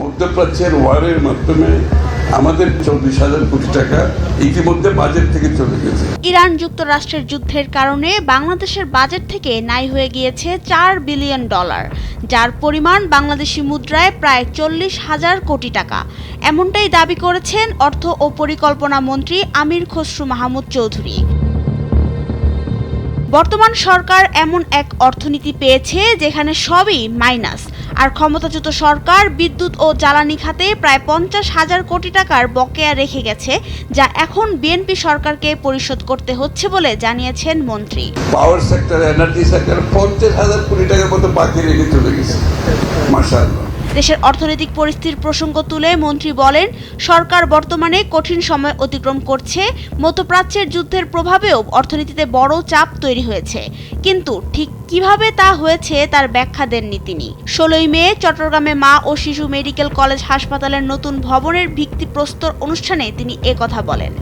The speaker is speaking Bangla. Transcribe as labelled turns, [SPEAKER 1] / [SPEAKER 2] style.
[SPEAKER 1] মধ্যপ্রাচ্যের ওয়ারের মাধ্যমে আমাদের 34,000 কোটি টাকা ইতিমধ্যে বাজেট থেকে চলে গেছে।
[SPEAKER 2] ইরান যুক্তরাষ্ট্রের যুদ্ধের কারণে বাংলাদেশের বাজেট থেকে নাই হয়ে গিয়েছে $4 বিলিয়ন, যার পরিমাণ বাংলাদেশি মুদ্রায় প্রায় 40,000 কোটি টাকা। এমনটাই দাবি করেছেন অর্থ ও পরিকল্পনা মন্ত্রী আমির খসরু মাহমুদ চৌধুরী। বর্তমান সরকার এমন এক অর্থনীতি পেয়েছে যেখানে সবই মাইনাস, আর ক্ষমতাচ্যুত সরকার বিদ্যুৎ ও জ্বালানি খাতে প্রায় 50,000 কোটি টাকার বকেয়া রেখে গেছে, যা এখন বিএনপি সরকারকে পরিশোধ করতে হচ্ছে বলে জানিয়েছেন মন্ত্রী।
[SPEAKER 1] পাওয়ার সেক্টর, এনার্জি সেক্টর 50,000 কোটি টাকার মতো বাকি রেখে চলে গেছে। মাশাআল্লাহ।
[SPEAKER 2] দেশের অর্থনৈতিক পরিস্থিতির প্রসঙ্গ তুলে মন্ত্রী বলেন, সরকার বর্তমানে কঠিন সময় অতিক্রম করছে। মধ্যপ্রাচ্যের যুদ্ধের প্রভাবেও অর্থনীতিতে বড় চাপ তৈরি হয়েছে, কিন্তু ঠিক কিভাবে তা হয়েছে তার ব্যাখ্যা দেননি তিনি। 16 মে চট্টগ্রামে মা ও শিশু মেডিকেল কলেজ হাসপাতালের নতুন ভবনের ভিত্তিপ্রস্তর অনুষ্ঠানে তিনি একথা বলেন।